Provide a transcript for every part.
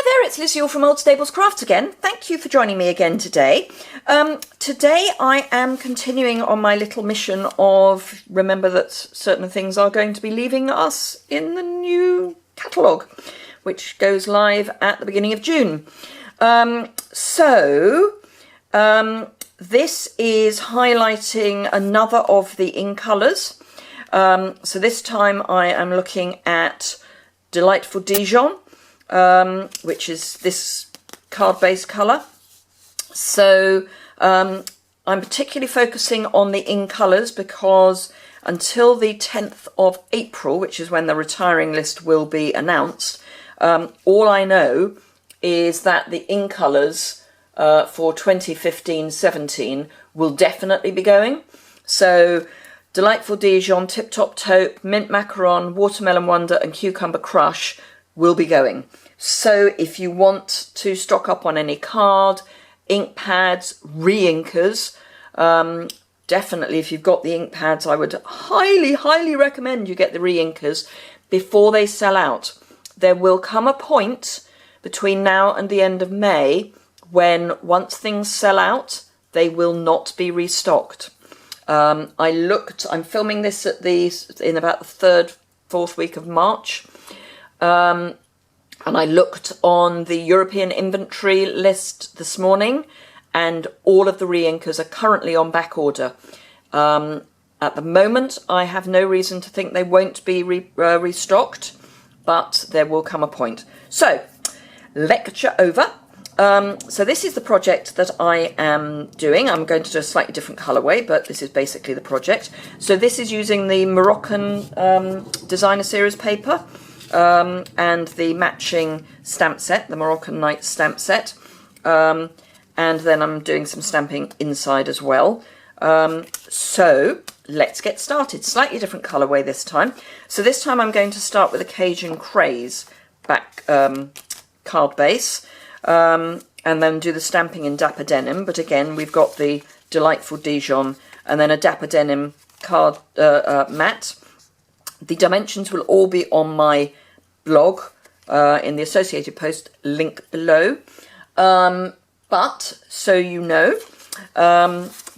there, it's Lucy from Old Stables Crafts again. Thank you for joining me again today. Today I am continuing on my little mission of remember that certain things are going to be leaving us in the new catalogue, which goes live at the beginning of June. This is highlighting another of the in colours. So this time I am looking at Delightful Dijon, which is this card-based colour. So I'm particularly focusing on the in colours because until the 10th of April, which is when the retiring list will be announced, all I know is that the in colours for 2015-17 will definitely be going. So Delightful Dijon, Tip Top Taupe, Mint Macaron, Watermelon Wonder and Cucumber Crush will be going. So if you want to stock up on any card, ink pads, re-inkers, definitely if you've got the ink pads, I would highly recommend you get the re-inkers before they sell out. There will come a point between now and the end of May when once things sell out, they will not be restocked. I'm filming this in about the 3rd, 4th week of March. And I looked on the European inventory list this morning and all of the re-inkers are currently on back order. At the moment, I have no reason to think they won't be restocked, but there will come a point. So, lecture over. So this is the project that I am doing. I'm going to do a slightly different colourway, but this is basically the project. So this is using the Moroccan designer series paper and the matching stamp set, the Moroccan Night stamp set. And then I'm doing some stamping inside as well. So let's get started. Slightly different colourway this time. So this time I'm going to start with a Cajun Craze back card base. And then do the stamping in Dapper Denim. But again, we've got the Delightful Dijon and then a Dapper Denim card mat. The dimensions will all be on my blog in the associated post link below. But so you know,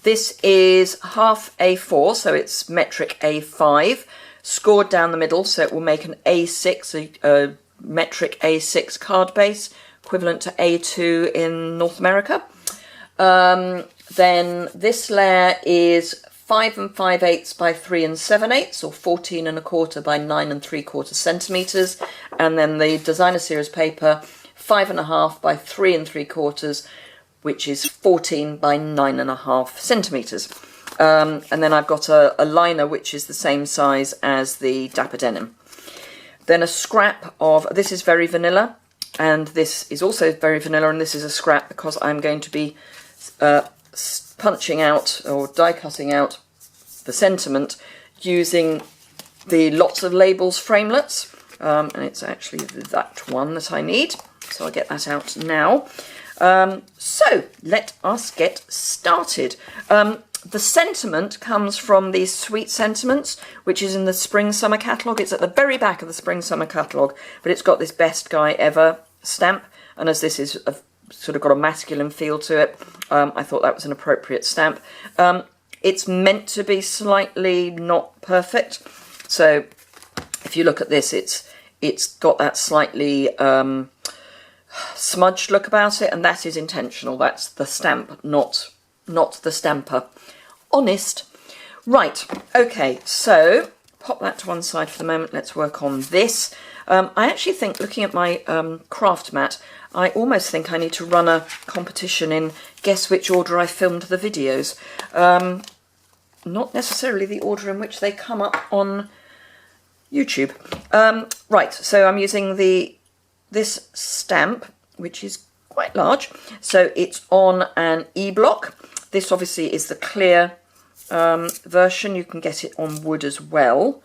this is half A4, so it's metric A5, scored down the middle, so it will make an A6, a metric A6 card base, equivalent to A2 in North America. Then this layer is 5 5/8 by 3 7/8, or 14 1/4 by 9 3/4 centimetres. And then the designer series paper, 5 1/2 by 3 3/4, which is 14 by 9 1/2 centimetres. And then I've got a liner which is the same size as the Dapper Denim. Then a scrap of, this is very vanilla, and this is also very vanilla, and this is a scrap because I'm going to be punching out or die cutting out the sentiment using the Lots of Labels framelets, and it's actually that one that I need, so I'll get that out now. So let us get started. The sentiment comes from the Sweet Sentiments, which is in the Spring Summer catalogue. It's at the very back of the Spring Summer catalogue, but it's got this Best Guy Ever stamp, and as this is sort of got a masculine feel to it, I thought that was an appropriate stamp. It's meant to be slightly not perfect, so if you look at this, it's got that slightly smudged look about it, and that is intentional. That's the stamp, not the stamper. Honest. Right, okay, so pop that to one side for the moment. Let's work on this. I actually think, looking at my craft mat, I almost think I need to run a competition in guess which order I filmed the videos. Not necessarily the order in which they come up on YouTube. Right, so I'm using this stamp, which is quite large. So it's on an E-block. This obviously is the clear version. You can get it on wood as well.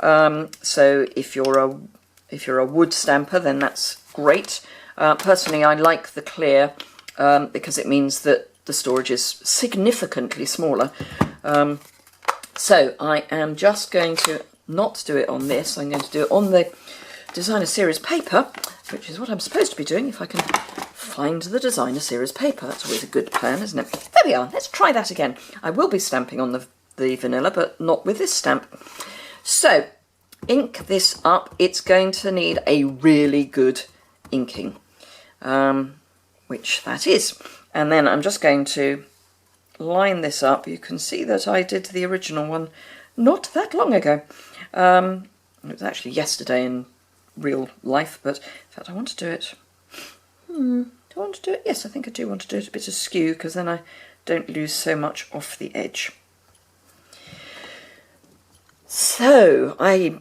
So if you're a wood stamper, then that's great. Personally, I like the clear because it means that the storage is significantly smaller. So I am just going to not do it on this. I'm going to do it on the designer series paper, which is what I'm supposed to be doing if I can find the designer series paper. That's always a good plan, isn't it? There we are. Let's try that again. I will be stamping on the vanilla, but not with this stamp. So, ink this up. It's going to need a really good inking, which that is. And then I'm just going to line this up. You can see that I did the original one not that long ago. It was actually yesterday in real life, but in fact I want to do it. Do I want to do it? Yes, I think I do want to do it a bit askew, because then I don't lose so much off the edge. So I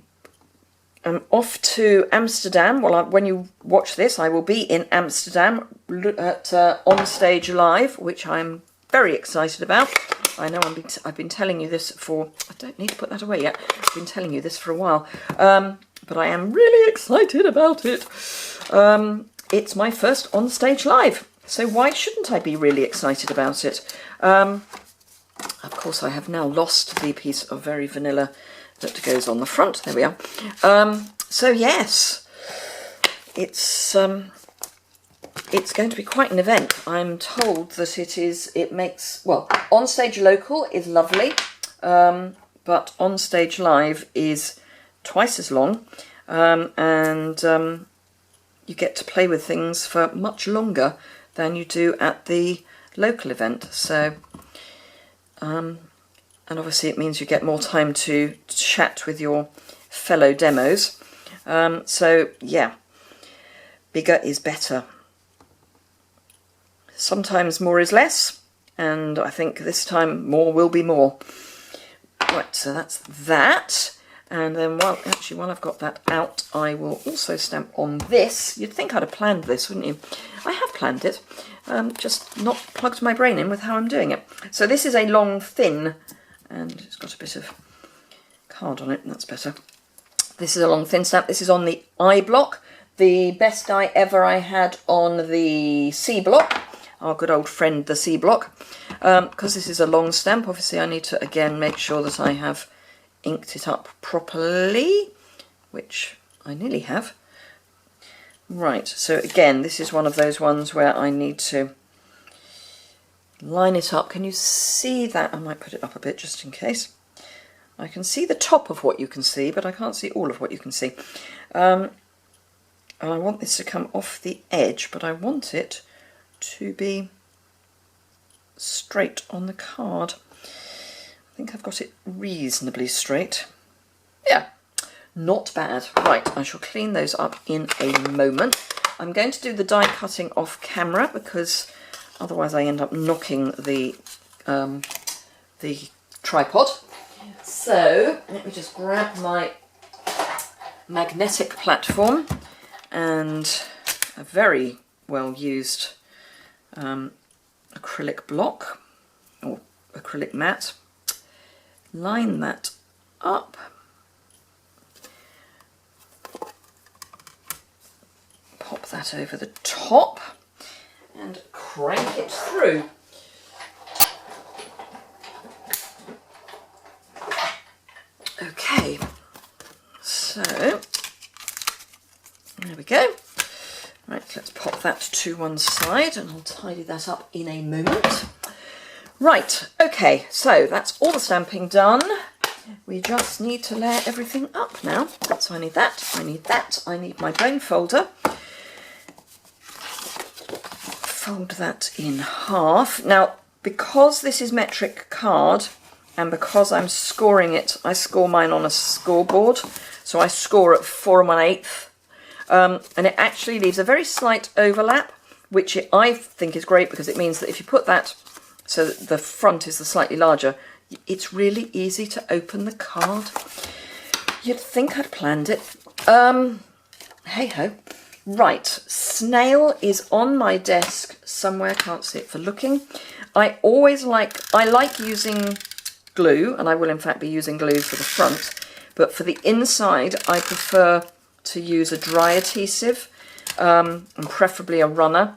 am off to Amsterdam. Well, when you watch this, I will be in Amsterdam at On Stage Live, which I'm very excited about. I know I've been telling you this for... I don't need to put that away yet. I've been telling you this for a while. But I am really excited about it. It's my first On Stage Live. So why shouldn't I be really excited about it? Of course, I have now lost the piece of very vanilla that goes on the front. There we are. So yes, it's going to be quite an event. I'm told that it makes, well, On Stage Local is lovely, but On Stage Live is twice as long, and you get to play with things for much longer than you do at the local event. So, and obviously it means you get more time to chat with your fellow demos. So yeah, bigger is better. Sometimes more is less, and I think this time more will be more. Right, so that's that. And then while I've got that out, I will also stamp on this. You'd think I'd have planned this, wouldn't you? I have planned it, just not plugged my brain in with how I'm doing it. So this is a long, thin, and it's got a bit of card on it, and that's better. This is a long, thin stamp. This is on the I block, the best die ever I had on the C block, our good old friend, the C block. Because this is a long stamp, obviously I need to, again, make sure that I have inked it up properly, which I nearly have. Right, so again, this is one of those ones where I need to line it up. Can you see that? I might put it up a bit just in case. I can see the top of what you can see, but I can't see all of what you can see. And I want this to come off the edge, but I want it to be straight on the card. I think I've got it reasonably straight. Yeah, not bad. Right, I shall clean those up in a moment. I'm going to do the die cutting off camera, because otherwise I end up knocking the tripod. So let me just grab my magnetic platform and a very well used acrylic block or acrylic mat. Line that up. Pop that over the top and crank it through. Okay, so there we go. Right, let's pop that to one side and I'll tidy that up in a moment. Right, okay, so that's all the stamping done. We just need to layer everything up now. So I need that, I need that, I need my bone folder. Fold that in half. Now, because this is metric card and because I'm scoring it, I score mine on a scoreboard. So I score at 4 1/8. And it actually leaves a very slight overlap, which I think is great because it means that if you put that so that the front is the slightly larger, it's really easy to open the card. You'd think I'd planned it. Hey ho. Right, snail is on my desk somewhere, can't see it for looking. I like using glue, and I will in fact be using glue for the front, but for the inside I prefer to use a dry adhesive, and preferably a runner,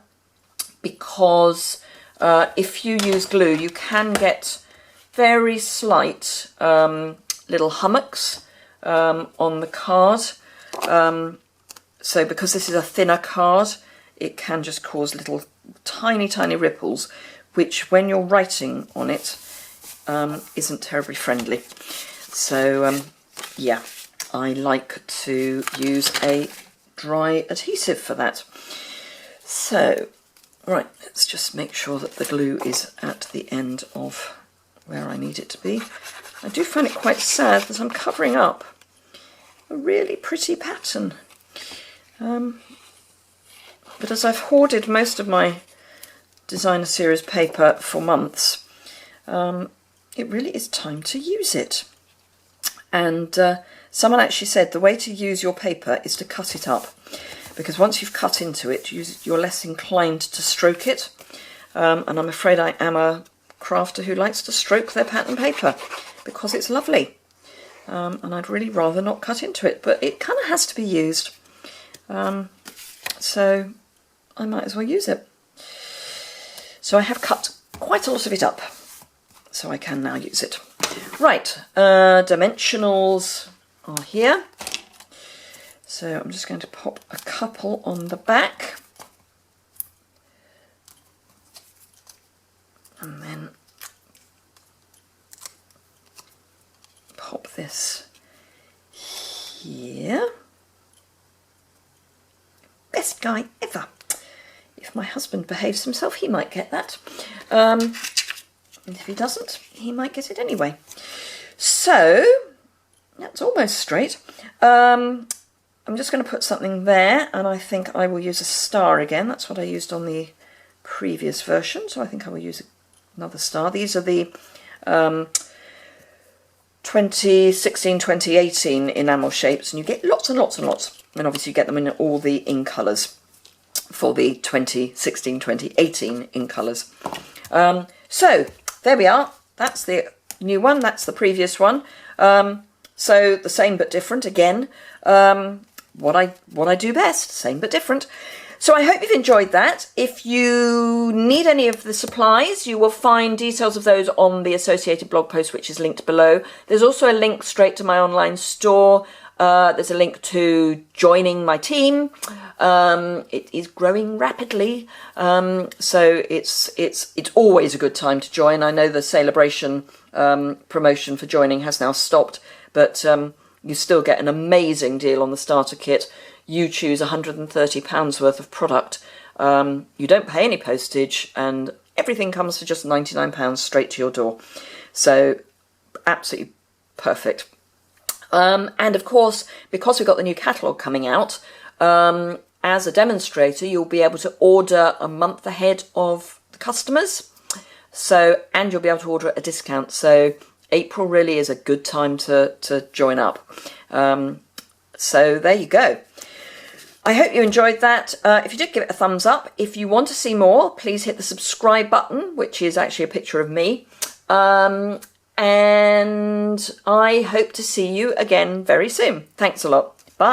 because if you use glue you can get very slight little hummocks on the card, So because this is a thinner card, it can just cause little tiny, tiny ripples, which when you're writing on it isn't terribly friendly. So yeah, I like to use a dry adhesive for that. So, right, let's just make sure that the glue is at the end of where I need it to be. I do find it quite sad that I'm covering up a really pretty pattern. But as I've hoarded most of my designer series paper for months, it really is time to use it. And someone actually said the way to use your paper is to cut it up, because once you've cut into it, you're less inclined to stroke it. And I'm afraid I am a crafter who likes to stroke their pattern paper because it's lovely. And I'd really rather not cut into it, but it kind of has to be used. So I might as well use it. So I have cut quite a lot of it up, so I can now use it. Right, dimensionals are here. So I'm just going to pop a couple on the back. And then pop this here. Best guy ever. If my husband behaves himself, he might get that. And if he doesn't, he might get it anyway. So, that's almost straight. I'm just going to put something there, and I think I will use a star again. That's what I used on the previous version, so I think I will use another star. These are the 2016, 2018 enamel shapes, and you get lots and lots and lots. And obviously you get them in all the in colours for the 2016, 2018 in colours. So there we are. That's the new one. That's the previous one. So the same but different again. What I do best, same but different. So I hope you've enjoyed that. If you need any of the supplies, you will find details of those on the associated blog post, which is linked below. There's also a link straight to my online store. There's a link to joining my team. It is growing rapidly, so it's always a good time to join. I know the Celebration promotion for joining has now stopped, but you still get an amazing deal on the starter kit. You choose £130 worth of product. You don't pay any postage, and everything comes for just £99 straight to your door. So absolutely perfect. And of course, because we've got the new catalogue coming out, as a demonstrator, you'll be able to order a month ahead of the customers. So, and you'll be able to order at a discount. So April really is a good time to join up. So there you go. I hope you enjoyed that. If you did, give it a thumbs up. If you want to see more, please hit the subscribe button, which is actually a picture of me. And I hope to see you again very soon. Thanks a lot.